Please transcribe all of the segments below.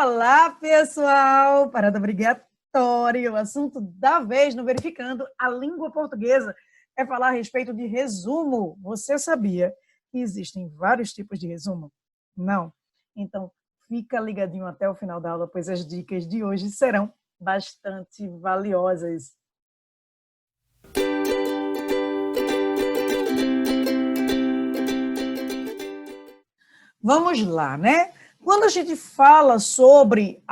Olá, pessoal! Parada obrigatória. O assunto da vez no Verificando a Língua Portuguesa é falar a respeito de resumo. Você sabia que existem vários tipos de resumo? Não? Então, fica ligadinho até o final da aula, pois as dicas de hoje serão bastante valiosas. Vamos lá, né? Quando a gente fala sobre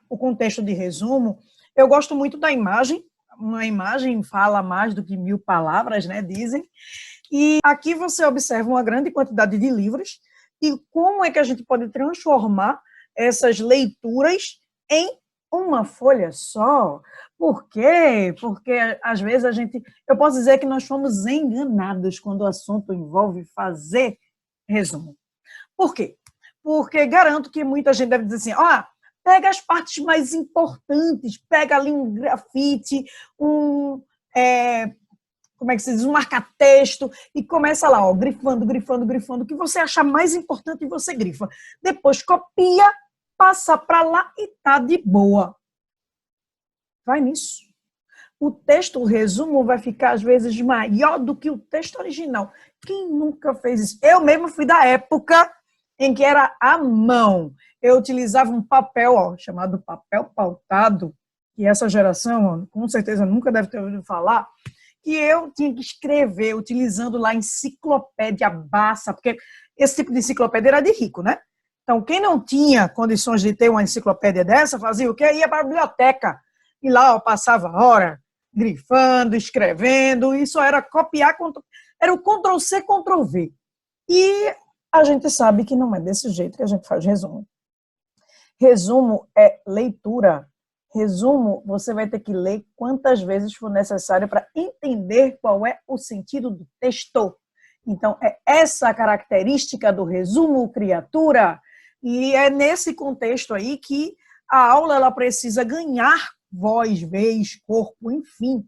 o contexto de resumo, eu gosto muito da imagem. Uma imagem fala mais do que 1000 palavras, né, dizem. E aqui você observa uma grande quantidade de livros e como é que a gente pode transformar essas leituras em uma folha só. Por quê? Porque, às vezes, eu posso dizer que nós fomos enganados quando o assunto envolve fazer resumo. Por quê? Porque garanto que muita gente deve dizer assim, pega as partes mais importantes, pega ali um grafite, como é que se diz, um marca-texto, e começa lá, grifando, o que você achar mais importante você grifa. Depois copia, passa para lá e tá de boa. Vai nisso. O texto, o resumo, vai ficar, às vezes, maior do que o texto original. Quem nunca fez isso? Eu mesmo fui da época em que era à mão. Eu utilizava um papel chamado papel pautado, que essa geração, com certeza, nunca deve ter ouvido falar, que eu tinha que escrever utilizando lá enciclopédia Bassa, porque esse tipo de enciclopédia era de rico, né? Então, quem não tinha condições de ter uma enciclopédia dessa, fazia o quê? Ia para a biblioteca. E lá eu passava hora grifando, escrevendo, e só era copiar, era o Ctrl-C, Ctrl-V. E a gente sabe que não é desse jeito que a gente faz resumo. Resumo é leitura. Resumo, você vai ter que ler quantas vezes for necessário para entender qual é o sentido do texto. Então, é essa a característica do resumo, criatura. E é nesse contexto aí que a aula ela precisa ganhar voz, vez, corpo, enfim.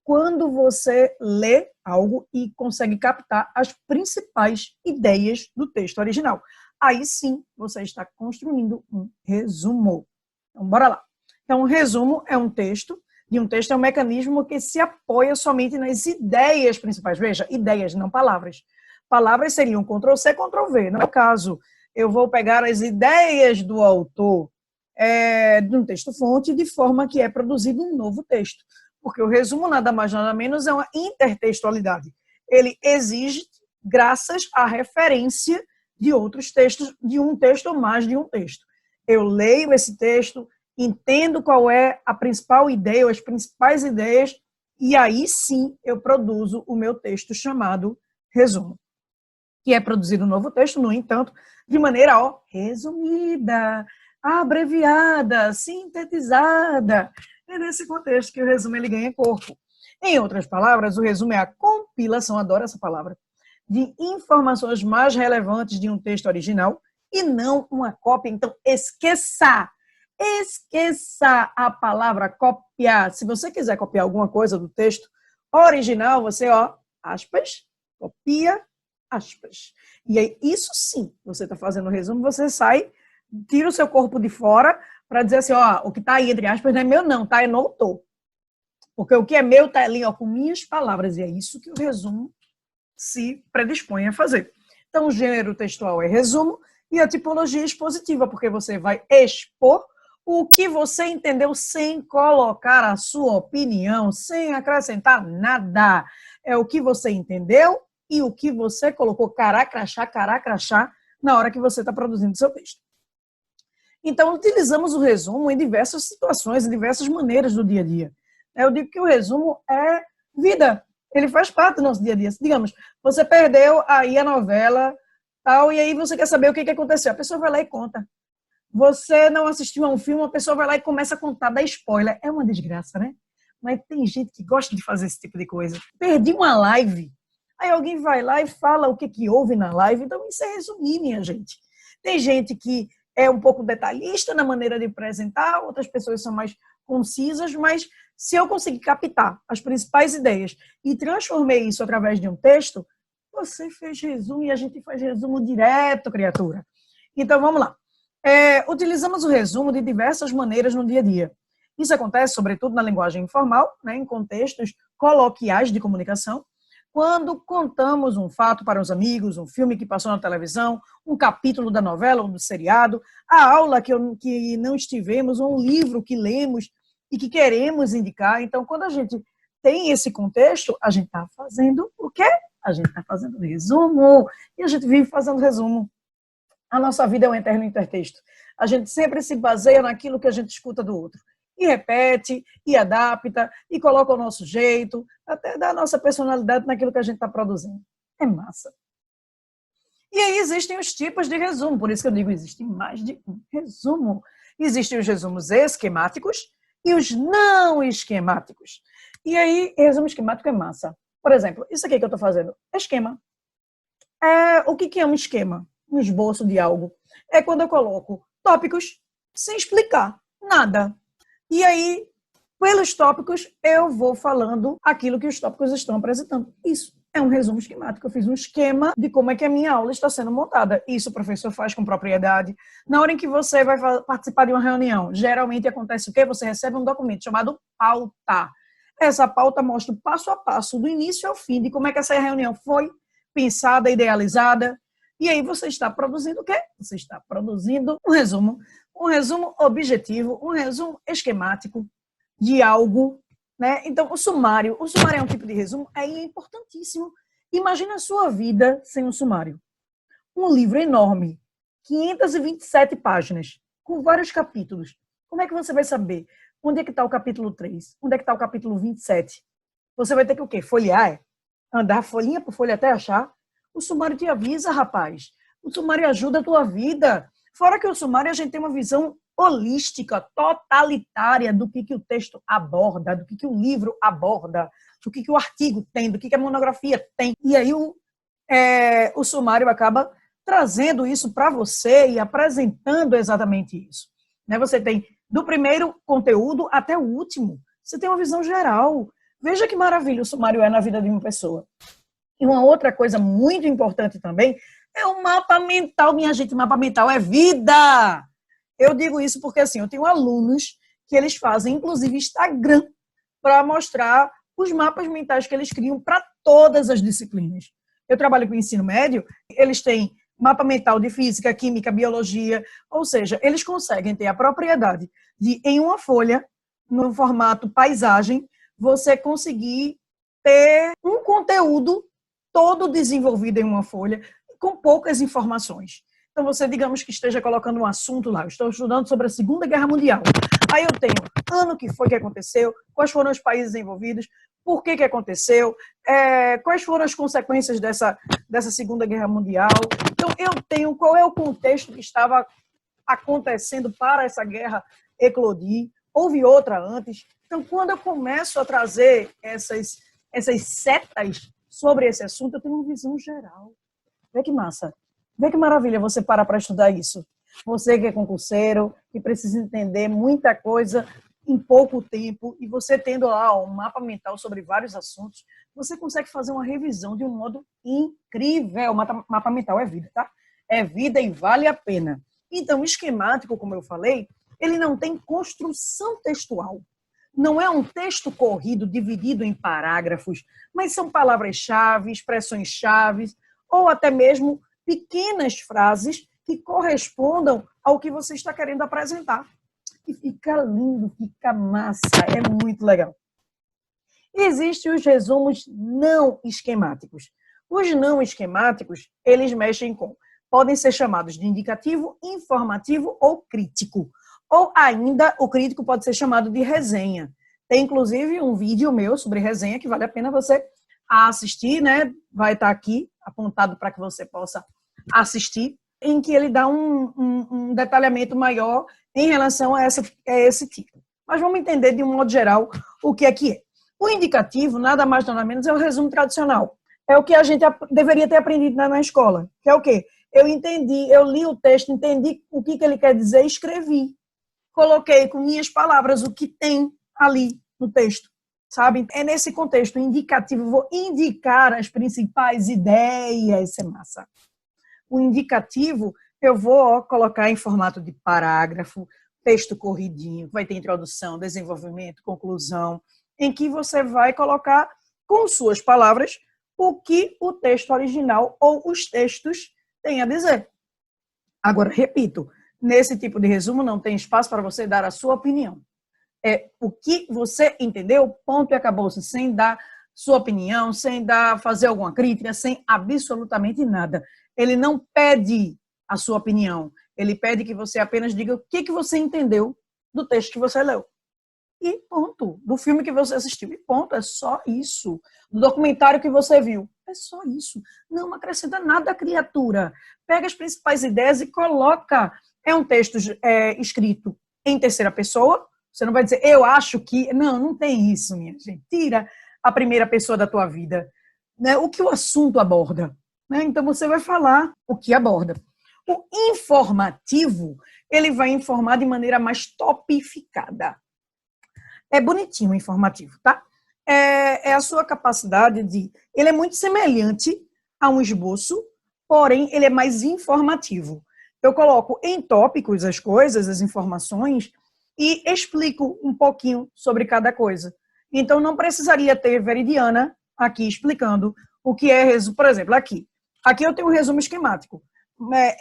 Quando você lê algo e consegue captar as principais ideias do texto original. Aí sim, você está construindo um resumo. Então, bora lá. Então, um resumo é um texto, e um texto é um mecanismo que se apoia somente nas ideias principais. Veja, ideias, não palavras. Palavras seriam Ctrl-C, Ctrl-V. No meu caso, eu vou pegar as ideias do autor de um texto-fonte de forma que é produzido um novo texto. Porque o resumo, nada mais, nada menos, é uma intertextualidade. Ele exige, graças à referência de outros textos, de um texto ou mais de um texto. Eu leio esse texto, entendo qual é a principal ideia, ou as principais ideias, e aí sim eu produzo o meu texto chamado resumo. Que é produzido um novo texto, no entanto, de maneira resumida, abreviada, sintetizada. É nesse contexto que o resumo ele ganha corpo. Em outras palavras, o resumo é a compilação, adoro essa palavra, de informações mais relevantes de um texto original e não uma cópia. Então, esqueça a palavra copiar. Se você quiser copiar alguma coisa do texto original, você, aspas, copia, aspas. E aí, isso sim, você está fazendo o resumo, você sai, tira o seu corpo de fora para dizer assim, o que está aí, entre aspas, não é meu não, tá? É no autor. Porque o que é meu está ali, com minhas palavras. E é isso que o resumo se predispõe a fazer. Então, o gênero textual é resumo e a tipologia é expositiva, porque você vai expor o que você entendeu sem colocar a sua opinião, sem acrescentar nada. É o que você entendeu e o que você colocou caracrachá, na hora que você está produzindo seu texto. Então, utilizamos o resumo em diversas situações, em diversas maneiras do dia a dia. Eu digo que o resumo é vida. Ele faz parte do nosso dia a dia. Digamos, você perdeu aí a novela, tal, e aí você quer saber o que aconteceu. A pessoa vai lá e conta. Você não assistiu a um filme, a pessoa vai lá e começa a contar, dá spoiler. É uma desgraça, né? Mas tem gente que gosta de fazer esse tipo de coisa. Perdi uma live. Aí alguém vai lá e fala o que houve na live. Então, isso é resumir, minha gente. Tem gente que é um pouco detalhista na maneira de apresentar, outras pessoas são mais concisas, mas se eu conseguir captar as principais ideias e transformei isso através de um texto, você fez resumo e a gente faz resumo direto, criatura. Então, vamos lá. Utilizamos o resumo de diversas maneiras no dia a dia. Isso acontece, sobretudo, na linguagem informal, né, em contextos coloquiais de comunicação, quando contamos um fato para os amigos, um filme que passou na televisão, um capítulo da novela ou do seriado, a aula que não estivemos, ou um livro que lemos e que queremos indicar. Então, quando a gente tem esse contexto, a gente está fazendo o quê? A gente está fazendo resumo, e a gente vive fazendo resumo. A nossa vida é um eterno intertexto. A gente sempre se baseia naquilo que a gente escuta do outro. E repete, e adapta, e coloca o nosso jeito, até dá a nossa personalidade naquilo que a gente está produzindo. É massa. E aí existem os tipos de resumo, por isso que eu digo, existe mais de um resumo. Existem os resumos esquemáticos e os não esquemáticos. E aí, resumo esquemático é massa. Por exemplo, isso aqui que eu estou fazendo é esquema. O que é um esquema? Um esboço de algo. É quando eu coloco tópicos sem explicar nada. E aí, pelos tópicos, eu vou falando aquilo que os tópicos estão apresentando. Isso é um resumo esquemático. Eu fiz um esquema de como é que a minha aula está sendo montada. Isso o professor faz com propriedade. Na hora em que você vai participar de uma reunião, geralmente acontece o quê? Você recebe um documento chamado pauta. Essa pauta mostra o passo a passo, do início ao fim, de como é que essa reunião foi pensada, idealizada. E aí você está produzindo o quê? Você está produzindo um resumo objetivo, um resumo esquemático de algo, né? Então, o sumário é um tipo de resumo, aí é importantíssimo. Imagina a sua vida sem um sumário. Um livro enorme, 527 páginas, com vários capítulos. Como é que você vai saber onde é que está o capítulo 3? Onde é que está o capítulo 27? Você vai ter que o quê? Folhear? Andar folhinha por folha até achar? O sumário te avisa, rapaz. O sumário ajuda a tua vida. Fora que o sumário a gente tem uma visão holística, totalitária do que o texto aborda, do que o livro aborda, do que o artigo tem, do que a monografia tem. E aí o sumário acaba trazendo isso para você e apresentando exatamente isso. Né? Você tem do primeiro conteúdo até o último. Você tem uma visão geral. Veja que maravilha o sumário é na vida de uma pessoa. E uma outra coisa muito importante também é o mapa mental. Minha gente, mapa mental é vida! Eu digo isso porque, assim, eu tenho alunos que eles fazem, inclusive, Instagram para mostrar os mapas mentais que eles criam para todas as disciplinas. Eu trabalho com ensino médio, eles têm mapa mental de física, química, biologia, ou seja, eles conseguem ter a propriedade de, em uma folha, no formato paisagem, você conseguir ter um conteúdo todo desenvolvido em uma folha, com poucas informações. Então, você, digamos que esteja colocando um assunto lá, eu estou estudando sobre a Segunda Guerra Mundial. Aí eu tenho ano que foi que aconteceu, quais foram os países envolvidos, por que aconteceu, quais foram as consequências dessa Segunda Guerra Mundial. Então, eu tenho qual é o contexto que estava acontecendo para essa guerra eclodir, houve outra antes. Então, quando eu começo a trazer essas setas sobre esse assunto, eu tenho uma visão geral. Vê que massa. Vê que maravilha você parar para estudar isso. Você que é concurseiro, que precisa entender muita coisa em pouco tempo, e você tendo lá um mapa mental sobre vários assuntos, você consegue fazer uma revisão de um modo incrível. O mapa mental é vida, tá? É vida e vale a pena. Então, o esquemático, como eu falei, ele não tem construção textual. Não é um texto corrido, dividido em parágrafos, mas são palavras-chave, expressões-chave, ou até mesmo pequenas frases que correspondam ao que você está querendo apresentar. E fica lindo, fica massa, é muito legal. E existem os resumos não esquemáticos. Os não esquemáticos, eles mexem com, podem ser chamados de indicativo, informativo ou crítico. Ou ainda, o crítico pode ser chamado de resenha. Tem, inclusive, um vídeo meu sobre resenha que vale a pena você assistir, né? Vai estar aqui apontado para que você possa assistir, em que ele dá um detalhamento maior em relação a esse tipo. Mas vamos entender, de um modo geral, o que é que é. O indicativo, nada mais nada menos, é o resumo tradicional. É o que a gente deveria ter aprendido na escola. Que é o quê? Eu entendi, eu li o texto, entendi o que ele quer dizer e escrevi. Coloquei com minhas palavras o que tem ali no texto, sabe? É nesse contexto indicativo, vou indicar as principais ideias, isso é massa. O indicativo eu vou colocar em formato de parágrafo, texto corridinho, vai ter introdução, desenvolvimento, conclusão, em que você vai colocar com suas palavras o que o texto original ou os textos têm a dizer. Agora, repito, nesse tipo de resumo não tem espaço para você dar a sua opinião. É o que você entendeu, ponto e acabou-se, sem dar sua opinião, sem fazer alguma crítica, sem absolutamente nada. Ele não pede a sua opinião, ele pede que você apenas diga o que você entendeu do texto que você leu. E ponto. Do filme que você assistiu. E ponto. É só isso. Do documentário que você viu. É só isso. Não acrescenta nada à criatura. Pega as principais ideias e coloca. É um texto escrito em terceira pessoa. Você não vai dizer, eu acho que... Não, não tem isso, minha gente. Tira a primeira pessoa da tua vida. Né? O que o assunto aborda. Né? Então, você vai falar o que aborda. O informativo, ele vai informar de maneira mais topificada. É bonitinho o informativo, tá? É a sua capacidade de... Ele é muito semelhante a um esboço, porém, ele é mais informativo. Eu coloco em tópicos as coisas, as informações, e explico um pouquinho sobre cada coisa. Então, não precisaria ter Veridiana aqui explicando o que é resumo. Por exemplo, aqui. Aqui eu tenho um resumo esquemático,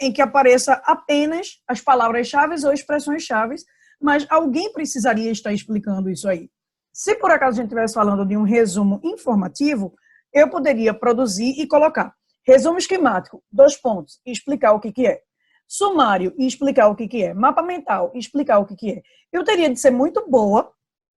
em que apareça apenas as palavras-chave ou expressões-chave, mas alguém precisaria estar explicando isso aí. Se por acaso a gente estivesse falando de um resumo informativo, eu poderia produzir e colocar resumo esquemático, 2 pontos, e explicar o que é. Sumário, e explicar o que é. Mapa mental, e explicar o que é. Eu teria de ser muito boa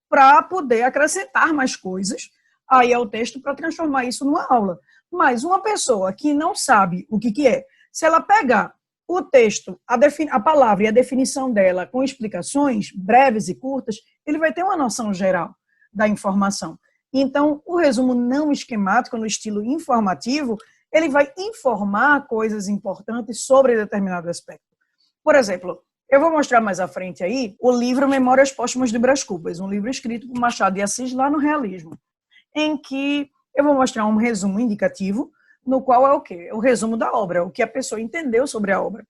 para poder acrescentar mais coisas aí ao texto para transformar isso numa aula. Mas uma pessoa que não sabe o que é, se ela pegar o texto, a palavra e a definição dela com explicações breves e curtas, ele vai ter uma noção geral da informação. Então, o resumo não esquemático, no estilo informativo, ele vai informar coisas importantes sobre determinado aspecto. Por exemplo, eu vou mostrar mais à frente aí o livro Memórias Póstumas de Brás Cubas, um livro escrito por Machado de Assis lá no Realismo, em que eu vou mostrar um resumo indicativo, no qual é o quê? O resumo da obra, o que a pessoa entendeu sobre a obra.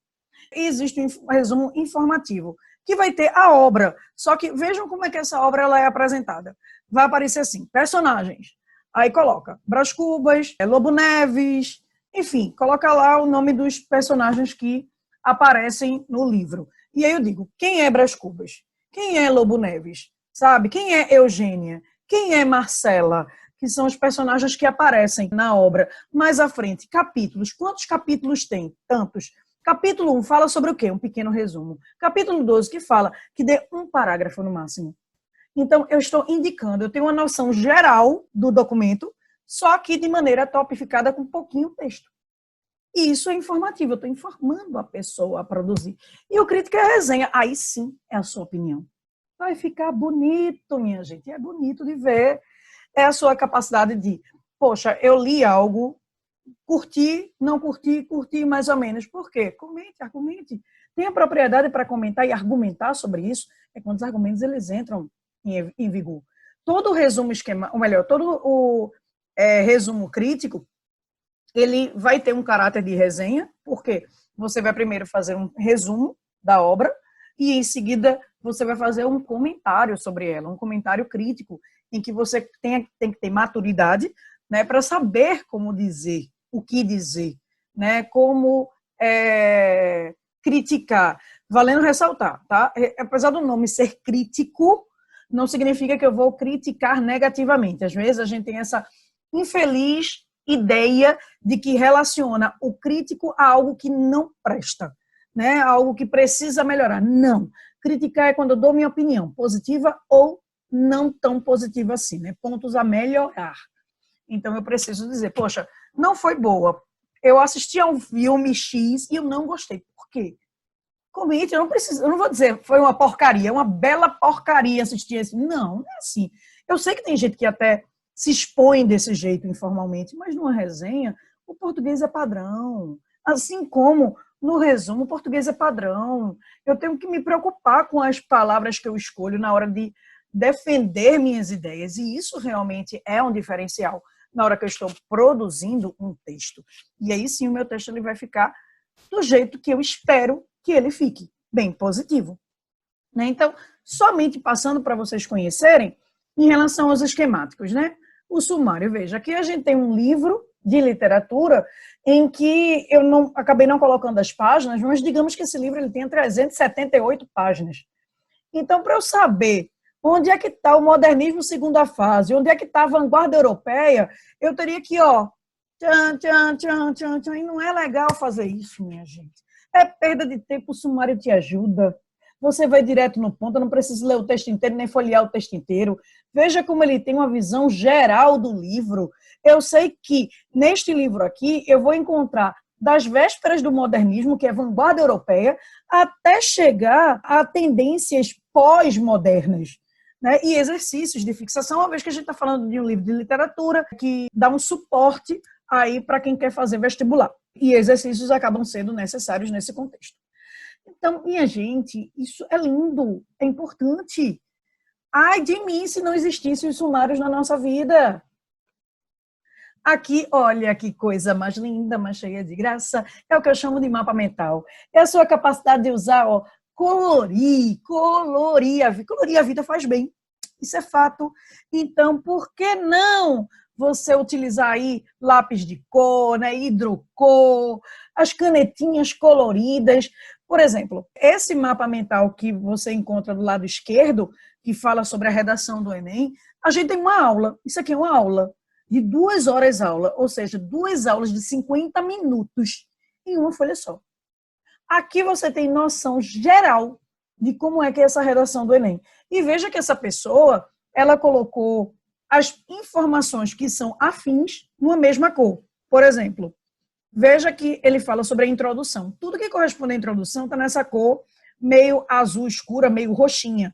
E existe um resumo informativo, que vai ter a obra. Só que vejam como é que essa obra ela é apresentada. Vai aparecer assim, personagens. Aí coloca Brás Cubas, Lobo Neves, enfim, coloca lá o nome dos personagens que aparecem no livro. E aí eu digo, quem é Brás Cubas? Quem é Lobo Neves? Sabe? Quem é Eugênia? Quem é Marcela? Que são os personagens que aparecem na obra. Mais à frente, capítulos. Quantos capítulos tem? Tantos. Capítulo 1 fala sobre o quê? Um pequeno resumo. Capítulo 12 que fala que dê um parágrafo no máximo. Então, eu estou indicando, eu tenho uma noção geral do documento, só que de maneira topificada com um pouquinho texto. E isso é informativo, eu estou informando a pessoa a produzir. E o crítico é a resenha, aí sim é a sua opinião. Vai ficar bonito, minha gente, é bonito de ver. É a sua capacidade de, poxa, eu li algo, curti, não curti, curti mais ou menos. Por quê? Comente, argumente. Tenha propriedade para comentar e argumentar sobre isso. É quando os argumentos eles entram em vigor. Todo o resumo esquema, ou melhor, todo o resumo crítico, ele vai ter um caráter de resenha, porque você vai primeiro fazer um resumo da obra e em seguida você vai fazer um comentário sobre ela, um comentário crítico, em que você tem que ter maturidade, né, para saber como dizer, o que dizer, né, como criticar. Valendo ressaltar, tá? Apesar do nome ser crítico, não significa que eu vou criticar negativamente. Às vezes a gente tem essa infeliz ideia de que relaciona o crítico a algo que não presta, né? Algo que precisa melhorar. Não. Criticar é quando eu dou minha opinião, positiva ou não tão positiva assim, né? Pontos a melhorar. Então eu preciso dizer, poxa, não foi boa. Eu assisti a um filme X e eu não gostei. Por quê? Comente, eu não vou dizer foi uma porcaria, uma bela porcaria assistir esse. Não, não é assim. Eu sei que tem gente que até se expõe desse jeito informalmente, mas numa resenha, o português é padrão. Assim como no resumo, o português é padrão. Eu tenho que me preocupar com as palavras que eu escolho na hora de defender minhas ideias, e isso realmente é um diferencial na hora que eu estou produzindo um texto. E aí sim o meu texto ele vai ficar do jeito que eu espero que ele fique, bem positivo. Né? Então, somente passando para vocês conhecerem, em relação aos esquemáticos, né? O sumário, veja, aqui a gente tem um livro de literatura em que eu acabei não colocando as páginas, mas digamos que esse livro ele tem 378 páginas. Então, para eu saber onde é que está o modernismo segunda fase, onde é que está a vanguarda europeia, eu teria que, tchan, tchan, tchan, tchan, tchan, e não é legal fazer isso, minha gente. É perda de tempo, o sumário te ajuda. Você vai direto no ponto, não precisa ler o texto inteiro, nem folhear o texto inteiro. Veja como ele tem uma visão geral do livro. Eu sei que, neste livro aqui, eu vou encontrar das vésperas do modernismo, que é a vanguarda europeia, até chegar a tendências pós-modernas, né? E exercícios de fixação, uma vez que a gente está falando de um livro de literatura que dá um suporte aí para quem quer fazer vestibular. E exercícios acabam sendo necessários nesse contexto. Então, minha gente, isso é lindo, é importante. Ai de mim se não existissem os sumários na nossa vida. Aqui, olha que coisa mais linda, mais cheia de graça, é o que eu chamo de mapa mental. É a sua capacidade de usar, colorir a vida faz bem. Isso é fato. Então, por que não você utilizar aí lápis de cor, né, hidrocor, as canetinhas coloridas? Por exemplo, esse mapa mental que você encontra do lado esquerdo, que fala sobre a redação do Enem, a gente tem uma aula. Isso aqui é uma aula de 2 horas aula, ou seja, 2 aulas de 50 minutos em uma folha só. Aqui você tem noção geral de como é que é essa redação do Enem. E veja que essa pessoa, ela colocou as informações que são afins numa mesma cor. Por exemplo, veja que ele fala sobre a introdução. Tudo que corresponde à introdução está nessa cor meio azul escura, meio roxinha.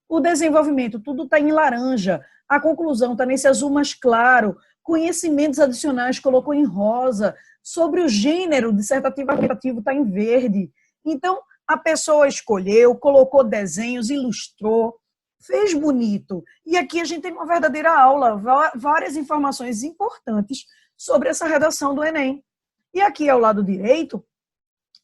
O desenvolvimento, tudo está em laranja. A conclusão está nesse azul mais claro. Conhecimentos adicionais colocou em rosa. Sobre o gênero dissertativo argumentativo está em verde. Então, a pessoa escolheu, colocou desenhos, ilustrou, fez bonito. E aqui a gente tem uma verdadeira aula, várias informações importantes sobre essa redação do Enem. E aqui ao lado direito,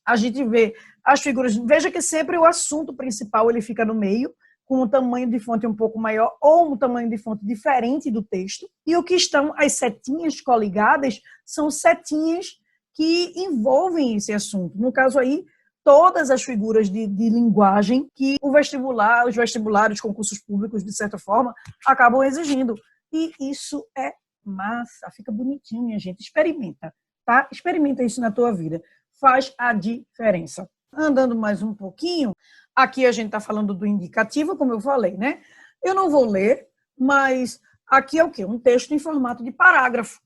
a gente vê as figuras. Veja que sempre o assunto principal ele fica no meio, com um tamanho de fonte um pouco maior ou um tamanho de fonte diferente do texto. E o que estão, as setinhas coligadas, são setinhas que envolvem esse assunto. No caso aí, todas as figuras de linguagem que os vestibulares, os concursos públicos, de certa forma, acabam exigindo. E isso é massa, fica bonitinho, minha gente. Experimenta, tá? Experimenta isso na tua vida. Faz a diferença. Andando mais um pouquinho, aqui a gente está falando do indicativo, como eu falei, né? Eu não vou ler, mas aqui é o quê? Um texto em formato de parágrafo,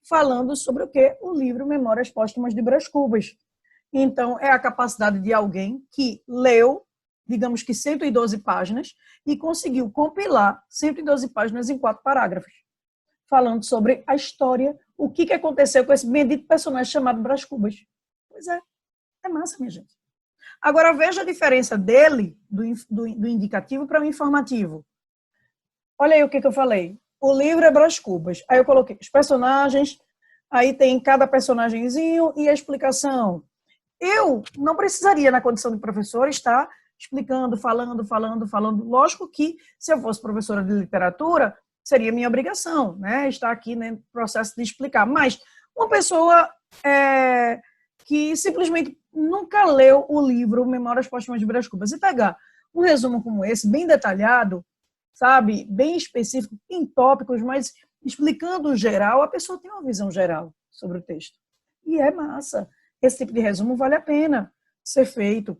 falando sobre o quê? O livro Memórias Póstumas de Brás Cubas. Então, é a capacidade de alguém que leu, digamos que 112 páginas, e conseguiu compilar 112 páginas em 4 parágrafos, falando sobre a história, o que aconteceu com esse bendito personagem chamado Brás Cubas. Pois é massa, minha gente. Agora, veja a diferença dele, do indicativo para o informativo. Olha aí o que eu falei. O livro é Brás Cubas. Aí eu coloquei os personagens, aí tem cada personagemzinho e a explicação. Eu não precisaria, na condição de professora, estar explicando, falando. Lógico que, se eu fosse professora de literatura, seria minha obrigação, né? Estar aqui no processo de explicar. Mas uma pessoa que simplesmente nunca leu o livro Memórias Póstumas de Brás Cubas e pegar um resumo como esse, bem detalhado, sabe? Bem específico, em tópicos, mas explicando o geral, a pessoa tem uma visão geral sobre o texto. E é massa. Esse tipo de resumo vale a pena ser feito.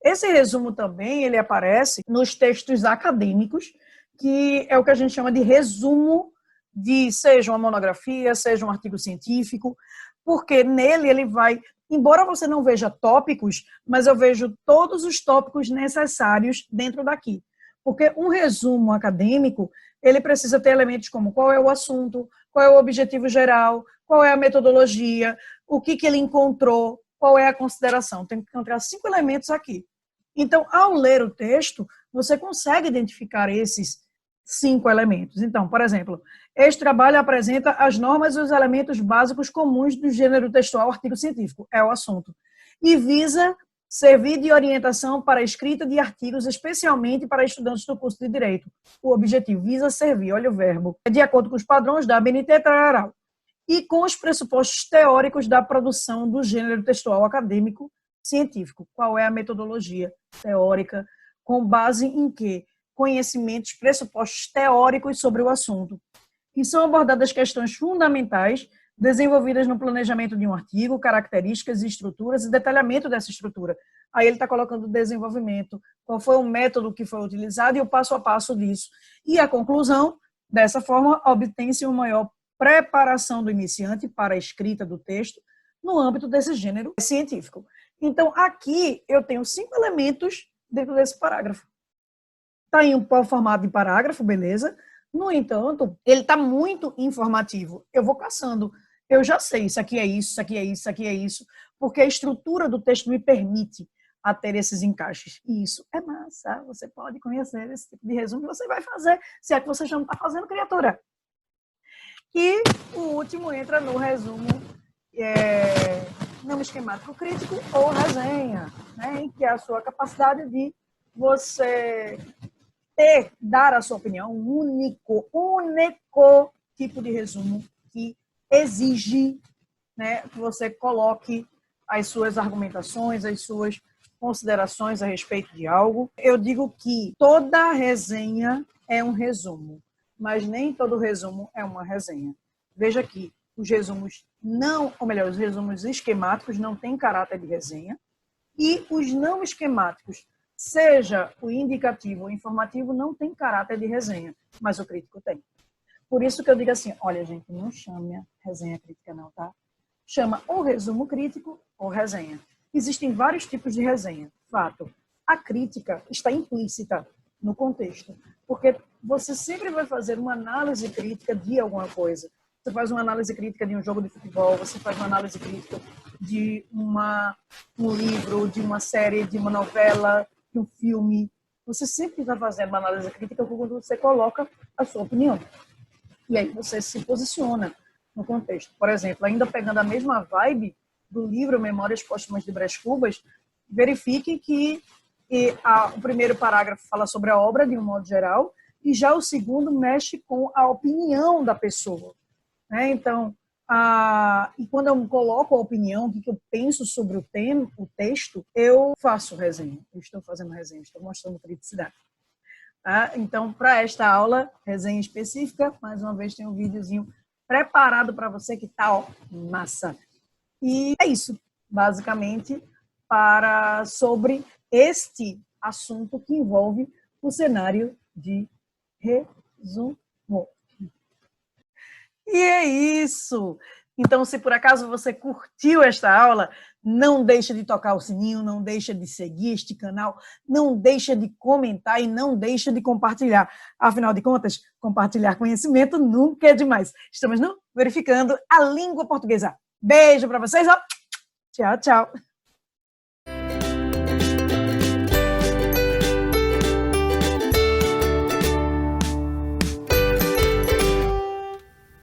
Esse resumo também, ele aparece nos textos acadêmicos, que é o que a gente chama de resumo de, seja uma monografia, seja um artigo científico, porque nele ele vai, embora você não veja tópicos, mas eu vejo todos os tópicos necessários dentro daqui. Porque um resumo acadêmico, ele precisa ter elementos como qual é o assunto, qual é o objetivo geral, qual é a metodologia, o que ele encontrou, qual é a consideração. Tem que encontrar 5 elementos aqui. Então, ao ler o texto, você consegue identificar esses 5 elementos. Então, por exemplo, este trabalho apresenta as normas e os elementos básicos comuns do gênero textual artigo científico, é o assunto, e visa servir de orientação para a escrita de artigos, especialmente para estudantes do curso de Direito. O objetivo visa servir, olha o verbo, de acordo com os padrões da ABNT, e com os pressupostos teóricos da produção do gênero textual acadêmico científico. Qual é a metodologia teórica? Com base em quê? Conhecimentos, pressupostos teóricos sobre o assunto. E são abordadas questões fundamentais desenvolvidas no planejamento de um artigo, características e estruturas e detalhamento dessa estrutura. Aí ele está colocando o desenvolvimento, qual foi o método que foi utilizado e o passo a passo disso. E a conclusão, dessa forma, obtém-se uma maior preparação do iniciante para a escrita do texto no âmbito desse gênero científico. Então, aqui eu tenho 5 elementos dentro desse parágrafo. Está em um formato de parágrafo, beleza? No entanto, ele está muito informativo. Eu vou caçando. Eu já sei, isso aqui é isso, isso aqui é isso, isso aqui é isso, porque a estrutura do texto me permite a ter esses encaixes. E isso é massa. Você pode conhecer esse tipo de resumo que você vai fazer, se é que você já não está fazendo, criatura. E o último entra no resumo não esquemático crítico ou resenha, né, em que é a sua capacidade de você dar a sua opinião, um único tipo de resumo que exige, né, que você coloque as suas argumentações, as suas considerações a respeito de algo. Eu digo que toda resenha é um resumo, mas nem todo resumo é uma resenha. Veja que os resumos os resumos esquemáticos não têm caráter de resenha e os não esquemáticos, seja o indicativo ou informativo, não tem caráter de resenha, mas o crítico tem. Por isso que eu digo assim, olha, gente, não chame a resenha crítica não, tá? Chama ou resumo crítico ou resenha. Existem vários tipos de resenha. Fato, a crítica está implícita no contexto, porque você sempre vai fazer uma análise crítica de alguma coisa. Você faz uma análise crítica de um jogo de futebol, você faz uma análise crítica de um livro, de uma série, de uma novela, de um filme. Você sempre vai fazer uma análise crítica quando você coloca a sua opinião. E aí você se posiciona no contexto. Por exemplo, ainda pegando a mesma vibe do livro Memórias Póstumas de Brás Cubas, verifique que o primeiro parágrafo fala sobre a obra de um modo geral e já o segundo mexe com a opinião da pessoa. Né? Então, e quando eu coloco a opinião, o que eu penso sobre o texto, eu faço resenha. Eu estou fazendo resenha, estou mostrando criticidade. Tá? Então, para esta aula, resenha específica, mais uma vez tem um videozinho preparado para você que tá massa. E é isso, basicamente, sobre este assunto que envolve o cenário de resumo. E é isso! Então, se por acaso você curtiu esta aula, não deixa de tocar o sininho, não deixa de seguir este canal, não deixa de comentar e não deixa de compartilhar. Afinal de contas, compartilhar conhecimento nunca é demais. Estamos verificando a língua portuguesa. Beijo para vocês, ó. Tchau, tchau.